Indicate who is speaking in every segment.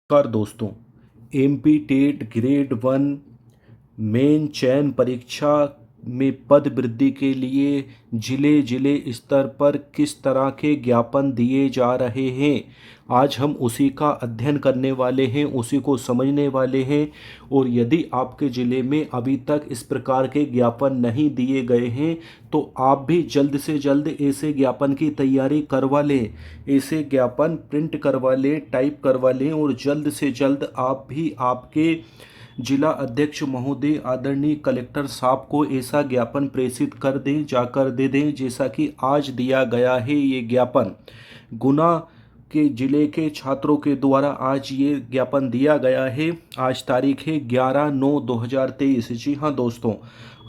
Speaker 1: नमस्कार दोस्तों। MP TET grade one main चयन परीक्षा में पद वृद्धि के लिए जिले जिले स्तर पर किस तरह के ज्ञापन दिए जा रहे हैं, आज हम उसी का अध्ययन करने वाले हैं, उसी को समझने वाले हैं। और यदि आपके ज़िले में अभी तक इस प्रकार के ज्ञापन नहीं दिए गए हैं तो आप भी जल्द से जल्द ऐसे ज्ञापन की तैयारी करवा लें, ऐसे ज्ञापन प्रिंट करवा लें, टाइप करवा लें और जल्द से जल्द आप भी आपके जिला अध्यक्ष महोदय आदरणीय कलेक्टर साहब को ऐसा ज्ञापन प्रेषित कर दें, जाकर दे दें जैसा कि आज दिया गया है। ये ज्ञापन गुना के जिले के छात्रों के द्वारा आज ये ज्ञापन दिया गया है। आज तारीख है 11/9/2023। जी हाँ दोस्तों,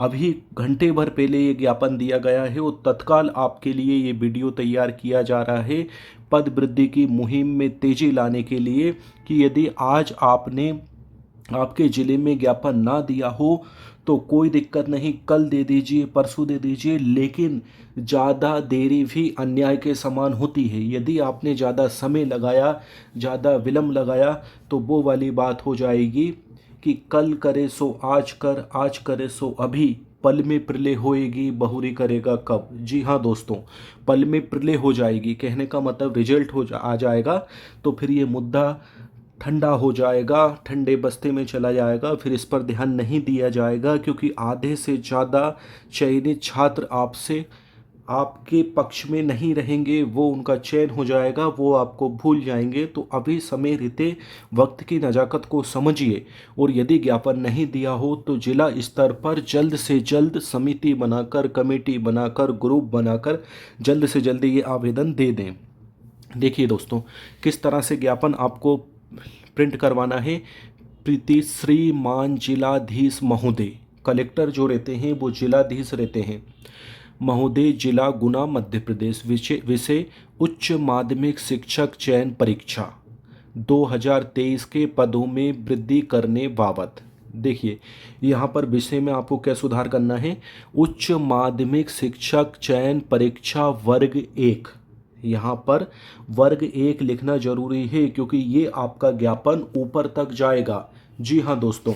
Speaker 1: अभी घंटे भर पहले ये ज्ञापन दिया गया है और तत्काल आपके लिए ये वीडियो तैयार किया जा रहा है पद वृद्धि की मुहिम में तेजी लाने के लिए कि यदि आज आपने आपके ज़िले में ज्ञापन ना दिया हो तो कोई दिक्कत नहीं, कल दे दीजिए, परसों दे दीजिए, लेकिन ज़्यादा देरी भी अन्याय के समान होती है। यदि आपने ज़्यादा समय लगाया, ज़्यादा विलम्ब लगाया तो वो वाली बात हो जाएगी कि कल करे सो आज कर, आज करे सो अभी, पल में प्रलय होएगी बहुरी करेगा कब। जी हाँ दोस्तों, पल में प्रलय हो जाएगी, कहने का मतलब रिजल्ट आ जाएगा तो फिर ये मुद्दा ठंडा हो जाएगा, ठंडे बस्ते में चला जाएगा, फिर इस पर ध्यान नहीं दिया जाएगा क्योंकि आधे से ज़्यादा चयनित छात्र आपसे आपके पक्ष में नहीं रहेंगे, वो उनका चयन हो जाएगा, वो आपको भूल जाएंगे। तो अभी समय रहते वक्त की नज़ाकत को समझिए और यदि ज्ञापन नहीं दिया हो तो जिला स्तर पर जल्द से जल्द समिति बनाकर, कमेटी बनाकर, ग्रुप बनाकर जल्द से जल्द ये आवेदन दे दें। देखिए दोस्तों, किस तरह से ज्ञापन आपको प्रिंट करवाना है। प्रीति श्रीमान जिलाधीश महोदय, कलेक्टर जो रहते हैं वो जिलाधीश रहते हैं। महोदय, जिला गुना मध्य प्रदेश, विषय उच्च माध्यमिक शिक्षक चयन परीक्षा 2023 के पदों में वृद्धि करने बाबत। देखिए यहाँ पर विषय में आपको क्या सुधार करना है। उच्च माध्यमिक शिक्षक चयन परीक्षा वर्ग 1, यहाँ पर वर्ग 1 लिखना जरूरी है क्योंकि ये आपका ज्ञापन ऊपर तक जाएगा। जी हाँ दोस्तों,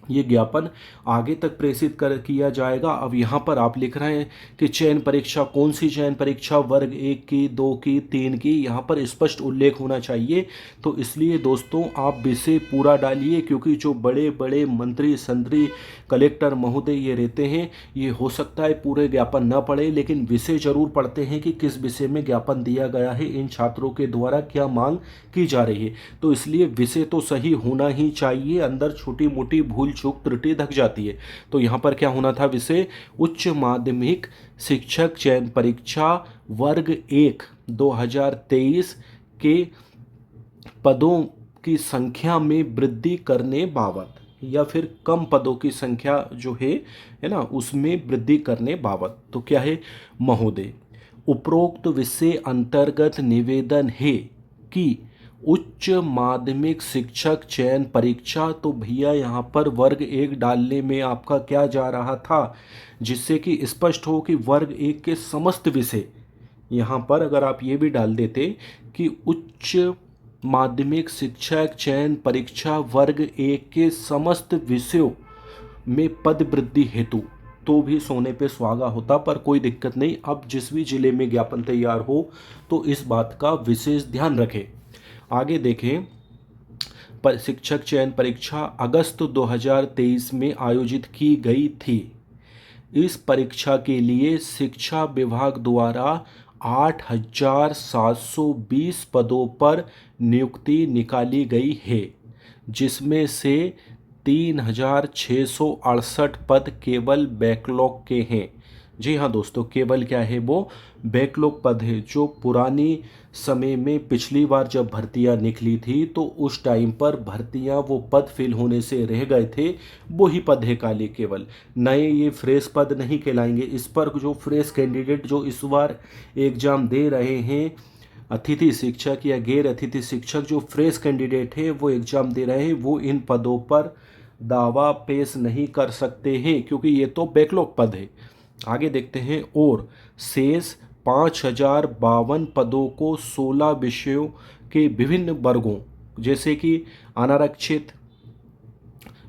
Speaker 1: ये ज्ञापन आगे तक प्रेषित किया जाएगा। अब यहाँ पर आप लिख रहे हैं कि चयन परीक्षा, कौन सी चयन परीक्षा, वर्ग 1 की, 2 की, 3 की, यहाँ पर स्पष्ट उल्लेख होना चाहिए। तो इसलिए दोस्तों आप विषय पूरा डालिए क्योंकि जो बड़े बड़े मंत्री संतरी कलेक्टर महोदय ये रहते हैं, ये हो सकता है पूरे ज्ञापन न पढ़े लेकिन विषय जरूर पढ़ते हैं कि किस विषय में ज्ञापन दिया गया है, इन छात्रों के द्वारा क्या मांग की जा रही है। तो इसलिए विषय तो सही होना ही चाहिए, अंदर छोटी मोटी भूल चूक त्रुटि ढक जाती है। तो यहाँ पर क्या होना था, विषय उच्च माध्यमिक शिक्षक चयन परीक्षा वर्ग 1 2023 के पदों की संख्या में वृद्धि करने बाबत, या फिर कम पदों की संख्या जो है ना, उसमें वृद्धि करने बाबत। तो क्या है महोदय, उपरोक्त विषय अंतर्गत निवेदन है कि उच्च माध्यमिक शिक्षक चयन परीक्षा, तो भैया यहाँ पर वर्ग 1 डालने में आपका क्या जा रहा था, जिससे कि स्पष्ट हो कि वर्ग 1 के समस्त विषय। यहाँ पर अगर आप ये भी डाल देते कि उच्च माध्यमिक शिक्षक चयन परीक्षा वर्ग 1 के समस्त विषयों में पद वृद्धि हेतु, तो भी सोने पे सुहागा होता, पर कोई दिक्कत नहीं। अब जिस भी जिले में ज्ञापन तैयार हो तो इस बात का विशेष ध्यान रखें। आगे देखें, शिक्षक चयन परीक्षा अगस्त 2023 में आयोजित की गई थी। इस परीक्षा के लिए शिक्षा विभाग द्वारा 8,720 पदों पर नियुक्ति निकाली गई है, जिसमें से 3,668 पद केवल बैकलॉग के हैं। जी हाँ दोस्तों, केवल क्या है, वो बैकलॉग पद है, जो पुरानी समय में पिछली बार जब भर्तियां निकली थी तो उस टाइम पर भर्तियां वो पद फिल होने से रह गए थे, वही पद है काले, केवल नए ये फ्रेश पद नहीं कहलाएंगे। इस पर जो फ्रेश कैंडिडेट जो इस बार एग्जाम दे रहे हैं, अतिथि शिक्षक या गैर अतिथि शिक्षक जो फ्रेश कैंडिडेट है वो एग्जाम दे रहे हैं, वो इन पदों पर दावा पेश नहीं कर सकते हैं क्योंकि ये तो बैकलॉग पद है। आगे देखते हैं, और शेष 5,052 पदों को 16 विषयों के विभिन्न वर्गों जैसे कि अनारक्षित,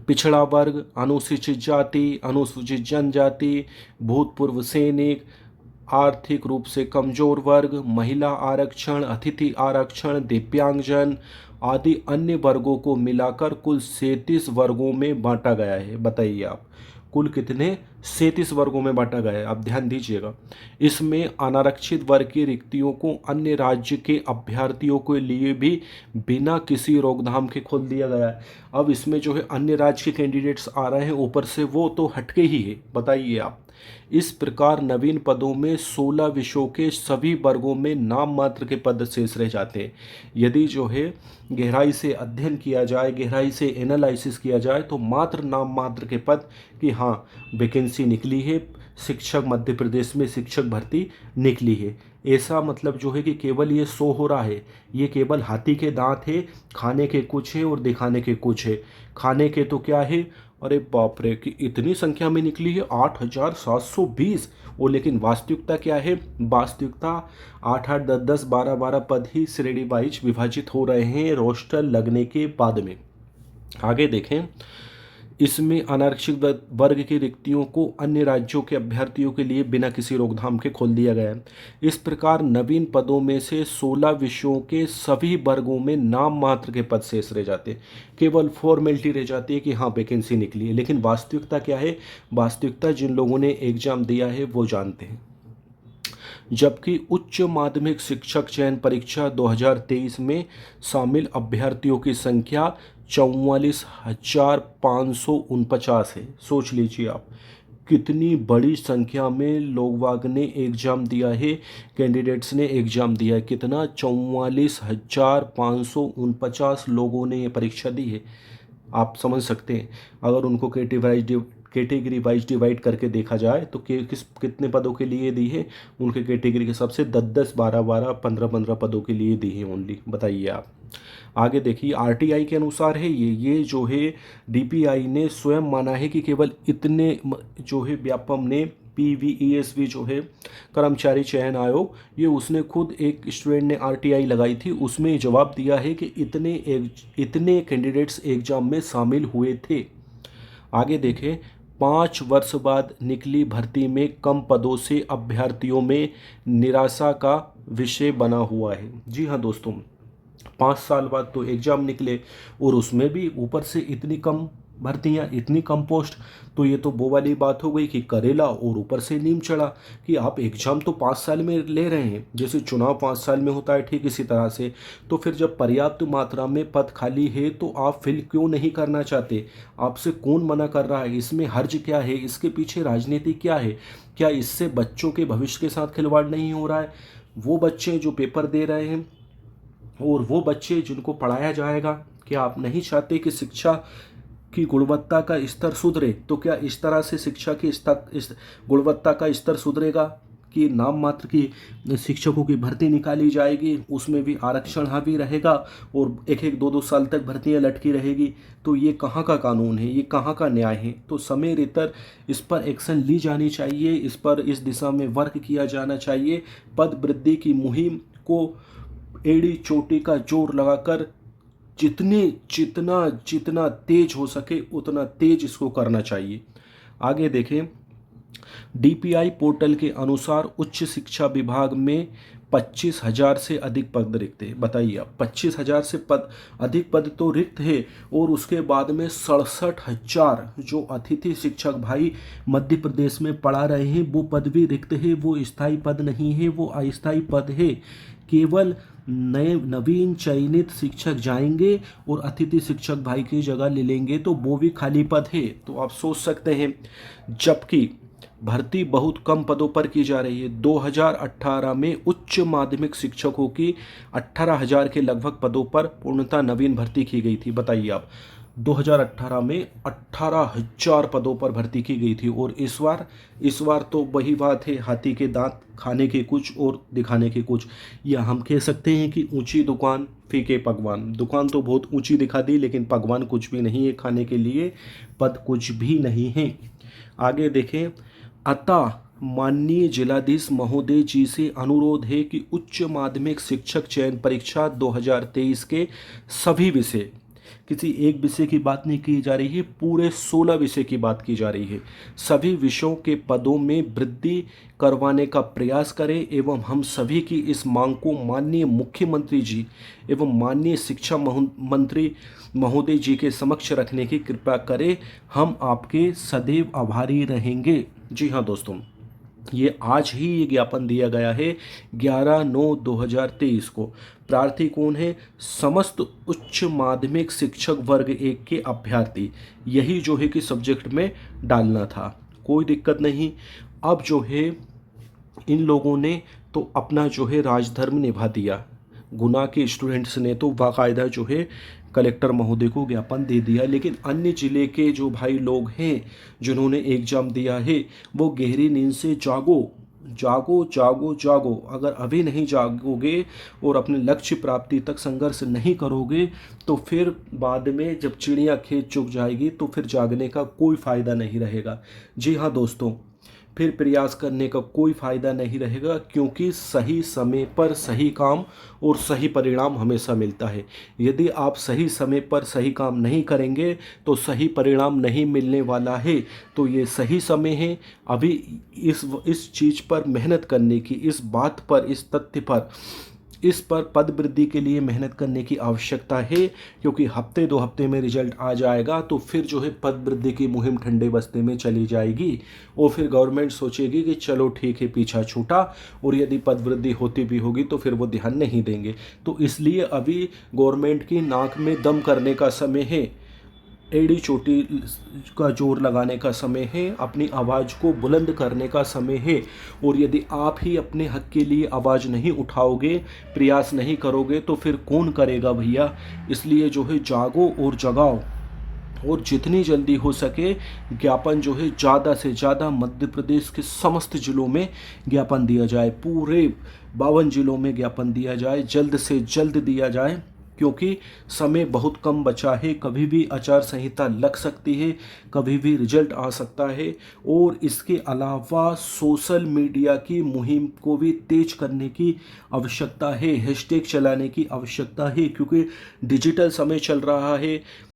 Speaker 1: पिछड़ा वर्ग, अनुसूचित जाति, अनुसूचित जनजाति, भूतपूर्व सैनिक, आर्थिक रूप से कमजोर वर्ग, महिला आरक्षण, अतिथि आरक्षण, दिव्यांगजन आदि अन्य वर्गों को मिलाकर कुल 37 वर्गों में बांटा गया है। बताइए आप, कुल कितने 37 वर्गों में बांटा गया है, आप ध्यान दीजिएगा। इसमें अनारक्षित वर्ग की रिक्तियों को अन्य राज्य के अभ्यर्थियों के लिए भी बिना किसी रोकथाम के खोल दिया गया है। अब इसमें जो है अन्य राज्य के कैंडिडेट्स आ रहे हैं ऊपर से, वो तो हटके ही है। बताइए आप, इस प्रकार नवीन पदों में 16 विषयों के सभी वर्गों में नाम मात्र के पद शेष रह जाते हैं। यदि जो है गहराई से अध्ययन किया जाए, गहराई से एनालिसिस किया जाए, तो मात्र नाम मात्र के पद कि हाँ वैकेंसी निकली है, शिक्षक मध्य प्रदेश में शिक्षक भर्ती निकली है, ऐसा मतलब जो है कि केवल ये शो हो रहा है, ये केवल हाथी के दांत है, खाने के कुछ है और दिखाने के कुछ है। खाने के तो क्या है, अरे बाप रे कि इतनी संख्या में निकली है 8720, और लेकिन वास्तविकता क्या है, वास्तविकता 8-8, 10-10, 12-12 पद ही श्रेणी वाइज विभाजित हो रहे हैं रोस्टर लगने के बाद में। आगे देखें, इसमें अनारक्षित वर्ग की रिक्तियों को अन्य राज्यों के अभ्यर्थियों के लिए बिना किसी रोकथाम के खोल दिया गया है। इस प्रकार नवीन पदों में से 16 विषयों के सभी वर्गों में नाम मात्र के पद शेष रह जाते हैं, केवल फॉर्मेलिटी रह जाती है कि हाँ वैकेंसी निकली है। लेकिन वास्तविकता क्या है, वास्तविकता जिन लोगों ने एग्जाम दिया है वो जानते हैं। जबकि उच्च माध्यमिक शिक्षक चयन परीक्षा 2023 में शामिल अभ्यर्थियों की संख्या 44,549 है। सोच लीजिए आप, कितनी बड़ी संख्या में लोग वाग ने एग्ज़ाम दिया है, कैंडिडेट्स ने एग्ज़ाम दिया है। कितना, 44,549 लोगों ने ये परीक्षा दी है। आप समझ सकते हैं, अगर उनको कैटेगरी वाइज डिवाइड करके देखा जाए तो कितने पदों के लिए दी है, उनके कैटेगरी के हिसाब से 10-10, 12-12, 15-15 पदों के लिए दी है ओनली। बताइए आप। आगे देखिए, आरटीआई के अनुसार है ये जो है डीपीआई ने स्वयं माना है कि केवल इतने जो है व्यापम ने PVESV जो है कर्मचारी चयन आयोग, ये उसने खुद एक स्टूडेंट ने आरटीआई लगाई थी, उसमें जवाब दिया है कि इतने कैंडिडेट्स एग्जाम में शामिल हुए थे। आगे देखें, 5 वर्ष बाद निकली भर्ती में कम पदों से अभ्यर्थियों में निराशा का विषय बना हुआ है। जी हाँ दोस्तों, 5 साल बाद तो एग्ज़ाम निकले और उसमें भी ऊपर से इतनी कम भर्तियाँ, इतनी कम पोस्ट, तो ये तो वो वाली बात हो गई कि करेला और ऊपर से नीम चढ़ा कि आप एग्ज़ाम तो 5 साल में ले रहे हैं, जैसे चुनाव 5 साल में होता है ठीक इसी तरह से। तो फिर जब पर्याप्त मात्रा में पद खाली है तो आप फिल क्यों नहीं करना चाहते, आपसे कौन मना कर रहा है, इसमें हर्ज क्या है, इसके पीछे राजनीति क्या है, क्या इससे बच्चों के भविष्य के साथ खिलवाड़ नहीं हो रहा है। वो बच्चे जो पेपर दे रहे हैं और वो बच्चे जिनको पढ़ाया जाएगा, क्या आप नहीं चाहते कि शिक्षा की गुणवत्ता का स्तर सुधरे, तो क्या इस तरह से शिक्षा की गुणवत्ता का स्तर सुधरेगा कि नाम मात्र की शिक्षकों की भर्ती निकाली जाएगी, उसमें भी आरक्षण हावी रहेगा और 1-1, 2-2 साल तक भर्तियां लटकी रहेगी। तो ये कहाँ का कानून है, ये कहाँ का न्याय है। तो समय रहकर इस पर एक्शन ली जानी चाहिए, इस दिशा में वर्क किया जाना चाहिए। पद वृद्धि की मुहिम को एड़ी चोटी का जोर लगाकर जितना तेज हो सके उतना तेज इसको करना चाहिए। आगे देखें, डीपीआई पोर्टल के अनुसार उच्च शिक्षा विभाग में 25,000 से अधिक पद रिक्त है। बताइए आप, 25,000 से अधिक पद तो रिक्त है और उसके बाद में 67,000 जो अतिथि शिक्षक भाई मध्य प्रदेश में पढ़ा रहे हैं वो पद भी रिक्त है। वो स्थायी पद नहीं है, वो अस्थायी पद है। केवल नवीन चयनित शिक्षक जाएंगे और अतिथि शिक्षक भाई की जगह ले लेंगे, तो वो भी खाली पद है। तो आप सोच सकते हैं, जबकि भर्ती बहुत कम पदों पर की जा रही है। 2018 में उच्च माध्यमिक शिक्षकों की 18,000 के लगभग पदों पर पूर्णतः नवीन भर्ती की गई थी। बताइए आप, 2018 में 18,000 पदों पर भर्ती की गई थी और इस बार तो वही बात है, हाथी के दांत, खाने के कुछ और दिखाने के कुछ। या हम कह सकते हैं कि ऊंची दुकान फीके पकवान। दुकान तो बहुत ऊंची दिखा दी लेकिन पकवान कुछ भी नहीं है खाने के लिए, पद कुछ भी नहीं है। आगे देखें, अतः माननीय जिलाधीश महोदय जी से अनुरोध है कि उच्च माध्यमिक शिक्षक चयन परीक्षा 2023 के सभी विषय, किसी एक विषय की बात नहीं की जा रही है, पूरे 16 विषय की बात की जा रही है, सभी विषयों के पदों में वृद्धि करवाने का प्रयास करें एवं हम सभी की इस मांग को माननीय मुख्यमंत्री जी एवं माननीय शिक्षा मंत्री महोदय जी के समक्ष रखने की कृपा करें। हम आपके सदैव आभारी रहेंगे। जी हाँ दोस्तों, ये आज ही ये ज्ञापन दिया गया है 11/9/2023 को। प्रार्थी कौन है? समस्त उच्च माध्यमिक शिक्षक वर्ग 1 के अभ्यर्थी। यही जो है कि सब्जेक्ट में डालना था, कोई दिक्कत नहीं। अब जो है इन लोगों ने तो अपना जो है राजधर्म निभा दिया, गुना के स्टूडेंट्स ने तो बाकायदा जो है कलेक्टर महोदय को ज्ञापन दे दिया, लेकिन अन्य ज़िले के जो भाई लोग हैं जिन्होंने एग्ज़ाम दिया है वो गहरी नींद से जागो जागो जागो जागो। अगर अभी नहीं जागोगे और अपने लक्ष्य प्राप्ति तक संघर्ष नहीं करोगे तो फिर बाद में जब चिड़िया खेत चुग जाएगी तो फिर जागने का कोई फ़ायदा नहीं रहेगा। जी हाँ दोस्तों, फिर प्रयास करने का कोई फ़ायदा नहीं रहेगा, क्योंकि सही समय पर सही काम और सही परिणाम हमेशा मिलता है। यदि आप सही समय पर सही काम नहीं करेंगे तो सही परिणाम नहीं मिलने वाला है। तो ये सही समय है अभी इस चीज़ पर मेहनत करने की, इस बात पर, इस तथ्य पर, इस पर पद वृद्धि के लिए मेहनत करने की आवश्यकता है, क्योंकि हफ्ते 2 हफ्ते में रिजल्ट आ जाएगा तो फिर जो है पद वृद्धि की मुहिम ठंडे बस्ते में चली जाएगी और फिर गवर्नमेंट सोचेगी कि चलो ठीक है पीछा छूटा, और यदि पद वृद्धि होती भी होगी तो फिर वो ध्यान नहीं देंगे। तो इसलिए अभी गवर्नमेंट की नाक में दम करने का समय है, एड़ी चोटी का जोर लगाने का समय है, अपनी आवाज़ को बुलंद करने का समय है। और यदि आप ही अपने हक के लिए आवाज़ नहीं उठाओगे, प्रयास नहीं करोगे तो फिर कौन करेगा भैया। इसलिए जो है जागो और जगाओ, और जितनी जल्दी हो सके ज्ञापन जो है ज़्यादा से ज़्यादा मध्य प्रदेश के समस्त ज़िलों में ज्ञापन दिया जाए, पूरे 52 ज़िलों में ज्ञापन दिया जाए, जल्द से जल्द दिया जाए, क्योंकि समय बहुत कम बचा है। कभी भी आचार संहिता लग सकती है, कभी भी रिजल्ट आ सकता है। और इसके अलावा सोशल मीडिया की मुहिम को भी तेज करने की आवश्यकता है, हैशटैग चलाने की आवश्यकता है, क्योंकि डिजिटल समय चल रहा है।